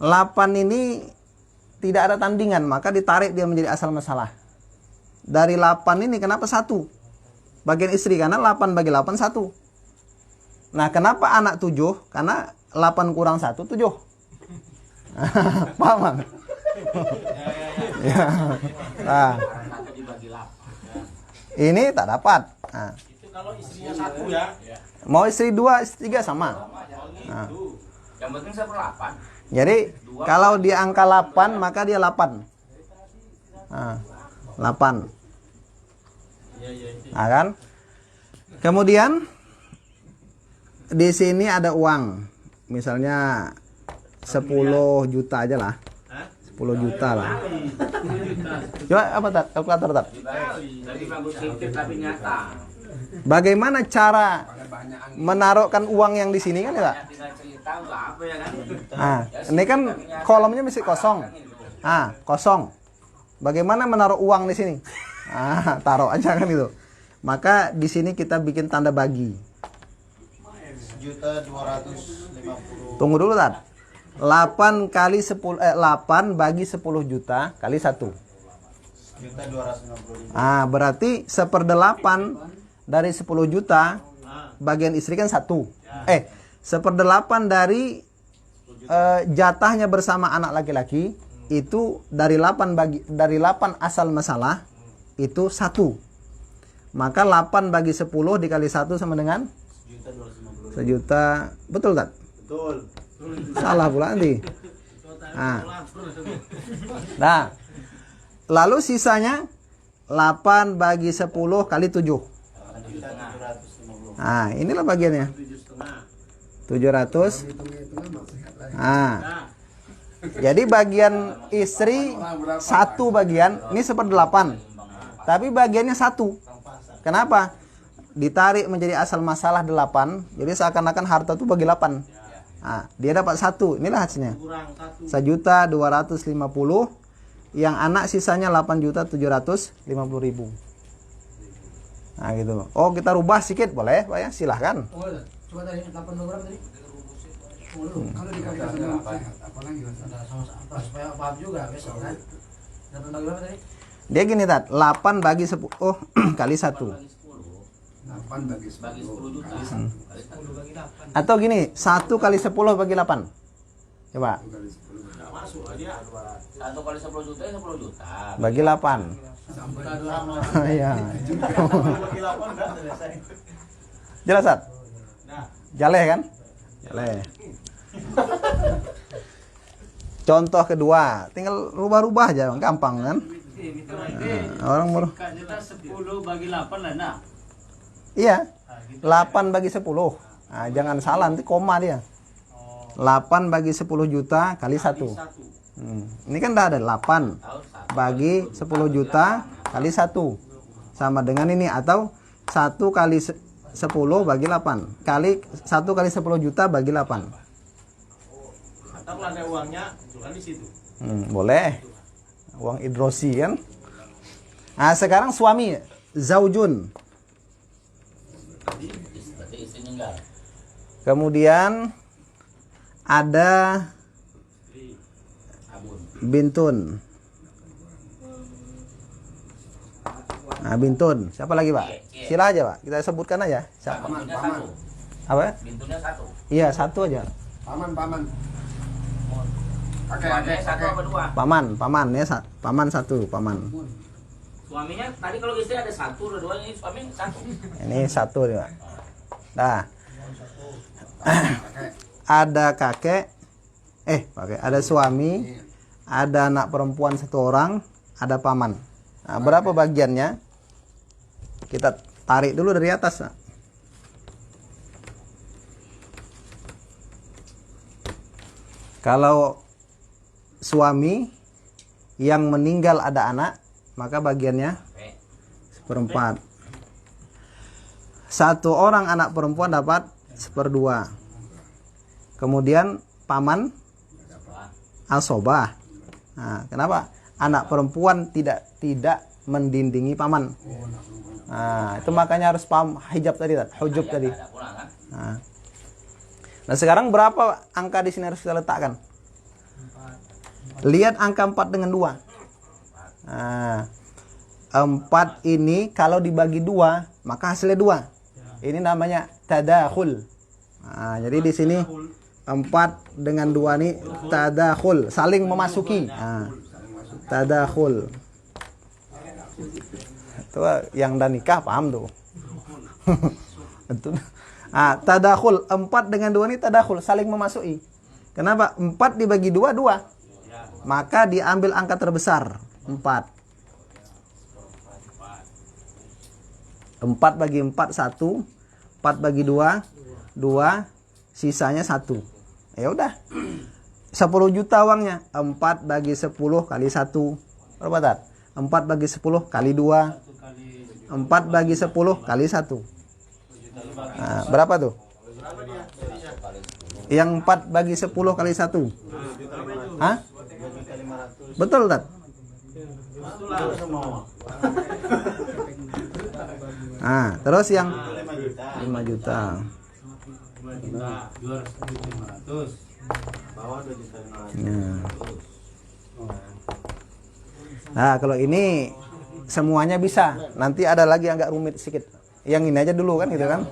8 ini tidak ada tandingan, maka ditarik dia menjadi asal masalah. Dari 8 ini kenapa 1? Bagian istri, karena 8 bagi 8 1. Nah, kenapa anak 7? Karena 8 kurang 1, 7. Paham? Bang? Ya. Nah. Ini tak dapat. Nah. Itu kalau istrinya 1 ya. Mau istri 2, istri 3 sama. Nah. Yang penting 1/8. Jadi kalau dia angka 8 maka dia 8. Nah, 8. Nah, kan? Kemudian di sini ada uang. Misalnya 10 juta aja lah. 10 juta lah. Coba apa tat? Kalkulator tat. Tadi bagus sedikit tapi nyata. Bagaimana cara Ada banyak angin. menaruhkan uang yang di sini kan ya, Pak? Tinggal cerita nggak apa ya kan? Nah, ini kan kolomnya masih kosong. Ah, kosong. Bagaimana menaruh uang di sini? Ah, taruh aja kan itu. Maka di sini kita bikin tanda bagi. 1.250. Tunggu dulu, Tat. 8 kali 10 8 bagi 10 juta kali 1. 1.250.000. Ah, berarti 1/8 dari 10 juta bagian istri kan 1. 1/8 dari jatahnya bersama anak laki-laki itu dari 8 asal masalah itu 1. Maka 8 bagi 10 dikali 1 sama dengan 1.250.000. 1 juta. Betul tak? Betul. Salah pula nanti. Nah, lalu sisanya 8 bagi 10 kali 7. 1.750.000. Nah, inilah bagiannya. 700. Nah, jadi bagian istri 1 bagian, ini 1/8. Tapi bagiannya 1. Kenapa? Ditarik menjadi asal masalah 8. Jadi seakan-akan harta itu bagi 8. Nah, dia dapat 1. Inilah hasilnya. Kurang 1. 1.250.000. Yang anak sisanya 8.750.000. Nah, gitu. Oh, kita rubah sedikit boleh, Pak ya? Silahkan. Oh, coba tadi 8 berapa tadi? Kalau dikali-kali sama sehat, apalagi mas? Ada sama-sama supaya paham juga besok kan. 8 bagi berapa tadi? Dia gini, Tat. 8 bagi 10 kali 1. 8 bagi 10. Bagi 10 juta. 10 bagi 8. Atau gini, 1 kali 10 bagi 8. Coba. 1 kali 10 bagi Enggak masuk dia. 1 kali 10 juta ya 10 juta. Bagi 8. Iya. Bagi 8 dah selesai. Jelas, Tat? Nah, Jaleh kan? Jaleh. Contoh kedua, tinggal rubah-rubah aja, gampang kan? Orang murah. kita 10 bagi 8 lah nah. Iya. 8 bagi 10. Nah, jangan salah nanti koma dia. 8 bagi 10 juta kali 1. Ini kan udah ada 8 bagi 10 juta kali 1. Sama dengan ini, atau 1 kali 10 bagi 8 kali 1 kali 10 juta bagi 8. Atau kalau ada uangnya, jual di situ. Boleh. Uang idrosi kan. Nah, sekarang suami zaujun. Berarti istri meninggal. Kemudian ada Abun. bintun. Nah, bintun. Siapa lagi, Pak? Sila aja, Pak. Kita sebutkan aja. Siapa? Bintunya satu. Apa? Bintunya satu. Iya, satu aja. Paman. Suaminya satu apa dua? Paman ya, paman satu, paman. Suaminya tadi kalau istri ada satu, dua ini suami satu. Ini satu nih, Pak. Nah. Ada kakek, ada suami, ada anak perempuan 1 orang, ada paman. Nah, berapa bagiannya? Kita tarik dulu dari atas. Nah. Kalau suami yang meninggal ada anak, maka bagiannya 1/4. 1 orang anak perempuan dapat 1/2. Kemudian paman asobah. Nah, kenapa? Anak perempuan tidak mendindingi paman. Nah, itu makanya harus paham hijab tadi, hujub tadi. Nah, sekarang berapa angka di sini harus kita letakkan? Lihat angka 4 dengan 2. Nah, 4 ini kalau dibagi 2, maka hasilnya 2. Ini namanya tadakhul. Nah, jadi di sini 4 dengan 2 ini tadakhul, saling memasuki. Nah, tadakhul. Itu yang udah nikah paham tuh. Betul. Ah, tadakhul 4 dengan 2 ini tadakhul, saling memasuki. Kenapa? 4 dibagi 2 2. Maka diambil angka terbesar 4. 4 bagi 4 1, 4 bagi 2 2, sisanya 1. Ya udah. 10 juta uangnya. 4 bagi 10 kali 1. Berapa, Tat? 4 bagi 10 kali 2. 4 bagi 10 kali 1. Nah, berapa tuh? Yang 4 bagi 10 kali 1. Hah? Betul, Tat? Nah, terus yang 5 juta. Bawah 2.500.000. Nah, kalau ini semuanya bisa. Nanti ada lagi yang agak rumit sedikit. Yang ini aja dulu kan gitu kan.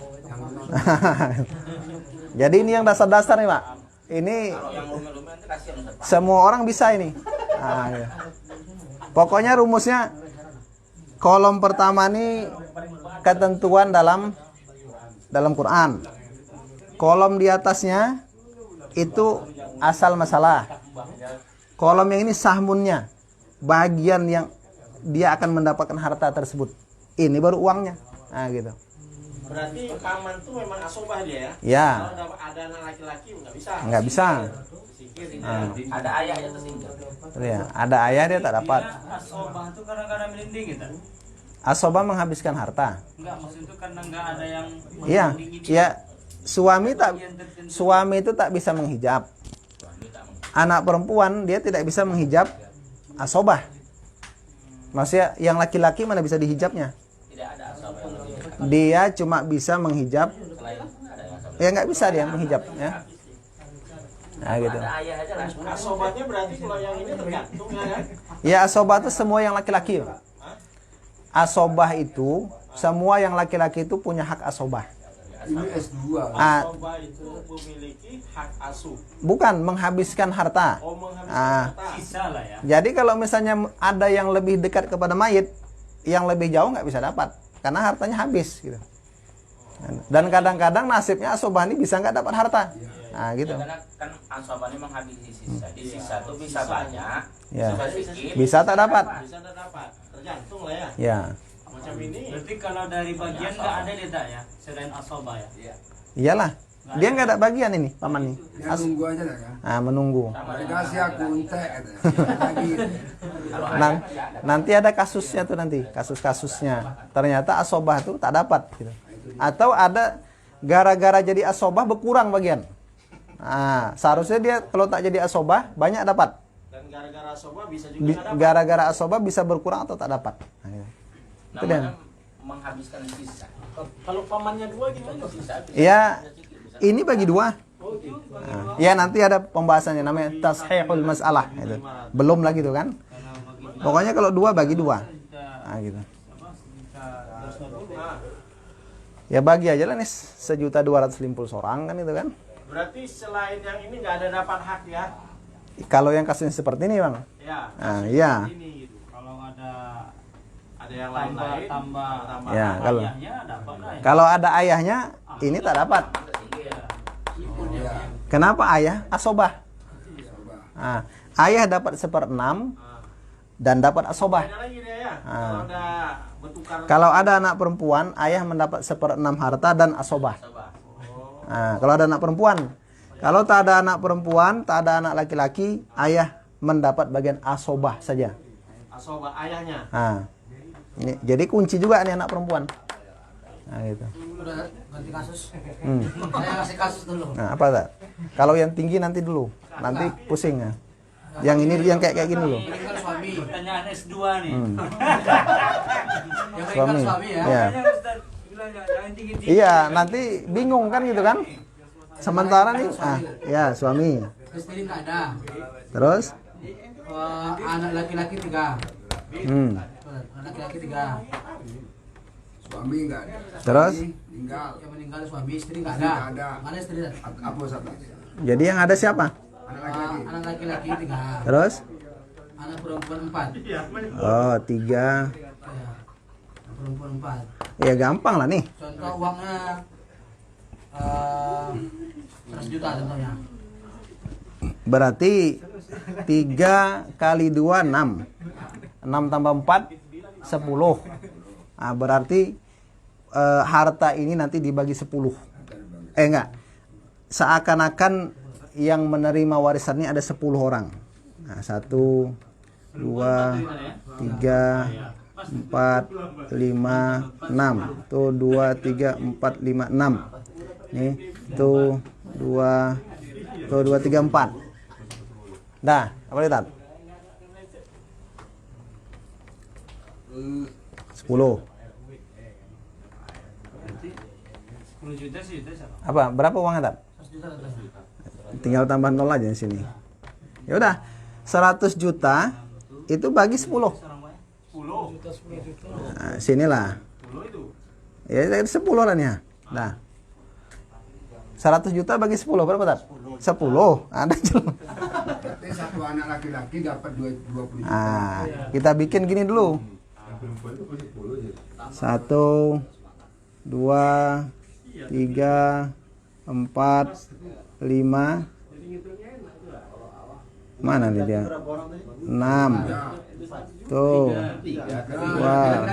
Jadi ini yang dasar-dasar nih, Pak. Ini semua orang bisa ini. Nah, ya. Pokoknya rumusnya kolom pertama ini ketentuan dalam Quran. Kolom di atasnya itu asal masalah. Kolom yang ini sahmunnya, bagian yang dia akan mendapatkan harta tersebut. Ini baru uangnya. Nah, gitu. Berarti paman tuh memang asobah dia ya? Ya. Kalau ada anak laki-laki nggak bisa. Nggak bisa. Ada ayahnya tersingkir. Ya, ada ayah dia tak dapat. Asobah itu kadang-kadang melindungi kita. Asobah menghabiskan harta. Enggak, maksud itu karena enggak ada yang Iya, melindungi dia. ya. Suami Bagian tertentu. itu tak bisa menghijab. Anak perempuan dia tidak bisa menghijab asobah. Maksudnya yang laki-laki mana bisa dihijabnya? Tidak ada asal yang lebih. Dia cuma bisa menghijab. Selain ada yang asal. Ya nggak bisa dia menghijab ya. Nah, gitu. Ada ayah aja lah. Asobahnya berarti kalau yang ini tergantung ya kan? Ya, asobah itu semua yang laki-laki. Asobah itu semua yang laki-laki itu punya hak asobah. Ini S2. Asobah itu memiliki hak asuh. Bukan menghabiskan harta. Oh, menghabiskan Ah. harta. Sisa lah ya. Jadi kalau misalnya ada yang lebih dekat kepada mayit, yang lebih jauh nggak bisa dapat karena hartanya habis gitu. Dan kadang-kadang nasibnya asobah ini bisa nggak dapat harta. Nah, gitu. Ya, karena kan asobahnya menghabisi sisa. Di sisa tuh bisa banyak, Ya. bisa sedikit. Bisa tak dapat. Bisa tak dapat. Tergantung lah ya. Ya. Macam ini. Berarti kalau dari bagian enggak ada dia tak ya, selain asobah ya. Iyalah. Dia nggak ada bagian ini paman nih. Dia nunggu aja dah kan. Ah, menunggu. Dikasih aku entek lagi. Nanti ada kasusnya tuh nanti, kasus-kasusnya. Ternyata asobah tuh tak dapat gitu. Atau ada gara-gara jadi asobah berkurang bagian. Nah, seharusnya dia kalau tak jadi asobah banyak dapat. Dan gara-gara soba bisa juga nggak dapat. Gara-gara asobah bisa berkurang atau tak dapat. Nah, gitu. Itu dia. Namanya menghabiskan sisa. Kalau pamannya dua gimana? Sisa. Ya, ini bagi dua. Nah, ya nanti ada pembahasannya namanya tashihul masalah itu. Belum lagi tuh kan. Pokoknya kalau dua bagi dua. Nah, gitu. Ya bagi aja lah nih 1.250.000 orang kan itu kan. Berarti selain yang ini nggak ada dapat hak ya? Kalau yang kasusnya seperti ini bang. Ya. Nah, iya. Ini gitu. Kalau ada Ada yang lain-lain. tambah Ya, kalau ayahnya dapat lah ya. kalau ada ayahnya ini tak dapat. Kenapa ayah? Asobah. Nah, ayah dapat 1/6 dan dapat asobah. Ada lagi dia ya. Ah. Kalau ada bertukar. Kalau ada anak perempuan, ayah mendapat 1/6 harta dan asobah. Nah, kalau ada anak perempuan. Kalau tak ada anak perempuan, tak ada anak laki-laki, ayah mendapat bagian asobah saja. Asoba ayahnya. Nah, ini, jadi kunci juga nih anak perempuan. Nah, gitu. Udah ganti kasus. Saya kasih kasus dulu. Nah, apa tak? Kalau yang tinggi nanti dulu, nanti pusing ya. Yang ini yang kayak gini dulu. Meninggal suami. Pertanyaan S2 nih. Yang meninggal suami ya. Ya. Makanya Ustaz bilang jangan tinggi-tinggi. Iya, nanti bingung kan gitu kan? Sementara nih, ya suami. Istri nggak ada. Terus, Anak laki-laki 3. Anak laki-laki 3. Suami enggak ada. Terus? Tinggal. Yang meninggal suami, istri nggak Nggak ada. ada. Mana istri? Apa satu? jadi yang ada siapa? Anak laki-laki. Anak laki-laki 3. Terus? Anak perempuan 4. Oh, 3. Ya. Anak perempuan 4. Ya gampang lah nih. Contoh uangnya 100 juta contohnya. Berarti 3 kali 2 6. 6 tambah 4 10. Nah, berarti harta ini nanti dibagi 10. Enggak. Seakan-akan yang menerima warisan ini ada 10 orang. Nah, 1 2 3 4 5 6. Tuh 2 3 4 5 6. Nih, tuh 2 3 4. Dah, apa lihat? 10. 10 juta sih itu siapa? Apa? Berapa uangnya, Tat? 100 juta contohnya. Tinggal tambah 0 aja di sini. Ya udah, 100 juta itu bagi 10. 10. Nah, sinilah. 10 itu. Ya 10 lah nih. Nah. 100 juta bagi 10 berapa, Tat? 10. Ada jelas. Berarti satu anak laki-laki dapat 20 juta. Nah, kita bikin gini dulu. 1 2 3 4 5. Mana nih dia? 6. Tuh. Wah.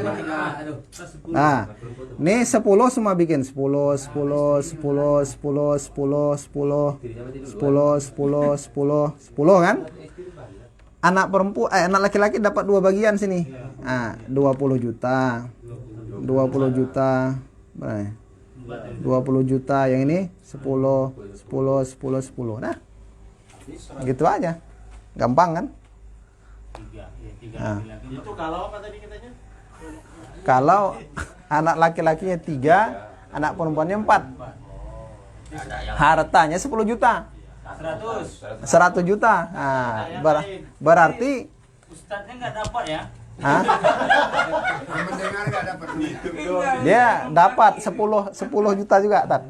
Nah, nih 10 semua bikin 10 10 10 10 10 10 10 10 10 10 kan? Anak perempuan anak laki-laki dapat 2 bagian sini. Nah, 20 juta. 20 juta. Berapa ya? 20 juta yang ini 10 10 10 10. Nah. Gitu aja. Gampang kan? Nah. Itu kalau apa tadi katanya? Kalau anak laki-lakinya 3, anak perempuannya 4. Hartanya 10 juta. 100 juta. Nah, berarti Ustadznya nggak dapat ya? hah? Yang mendengar enggak dapat duit. Dia dapat 10 juta juga, Tat.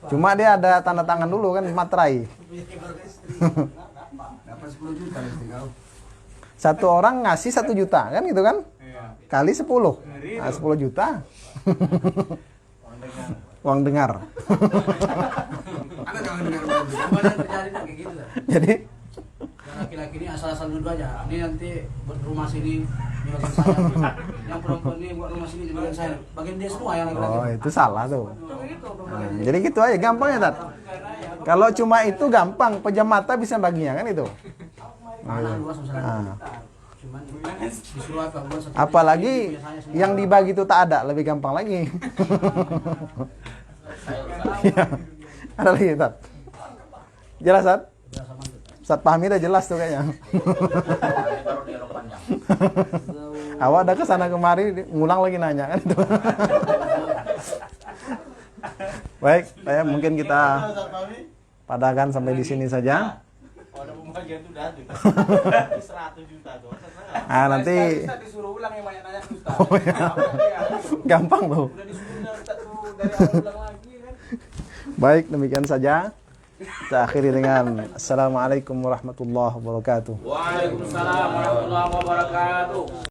Cuma dia ada tanda tangan dulu kan materai. Dapat 10 juta mesti kau. Satu orang ngasih 1 juta kan gitu kan? Kali 10. Nah, 10 juta. Uang dengar. Ada jangan dengar bagus. Kemarin terjadi kayak gitu. Jadi Yang laki-laki ini asal-asal nuduh aja. Ini nanti buat rumah sini di bagian saya. Yang perempuan ini buat rumah sini di bagian saya. Bagian dia semua yang laki-laki. Oh, itu salah tuh. Begitu, Nah, jadi gitu aja gampang ya, Tat. Kalau cuma itu gampang, pejam mata bisa baginya kan itu. Mana luas misalnya. Ah. Cuman disuruh apa buat satu. Apalagi yang dibagi itu tak ada, lebih gampang lagi. Iya. Ada lagi, Tat? Jelas, Tat? Ustaz pahami dah jelas tuh kayaknya. Taruh di rok panjang. Awak ada kesana kemari, ngulang lagi nanya kan itu. Baik, saya mungkin kita padakan sampai di sini saja. Oh, ada pembagian tuh dah tuh. 100 juta tuh. Ah, nanti Ustaz disuruh ulang yang banyak nanya Ustaz. Oh, ya. Gampang tuh. Udah disuruh Ustaz tuh dari awal ulang lagi kan. Baik, demikian saja. Kita akhiri dengan Assalamualaikum warahmatullahi wabarakatuh. Waalaikumsalam warahmatullahi wabarakatuh.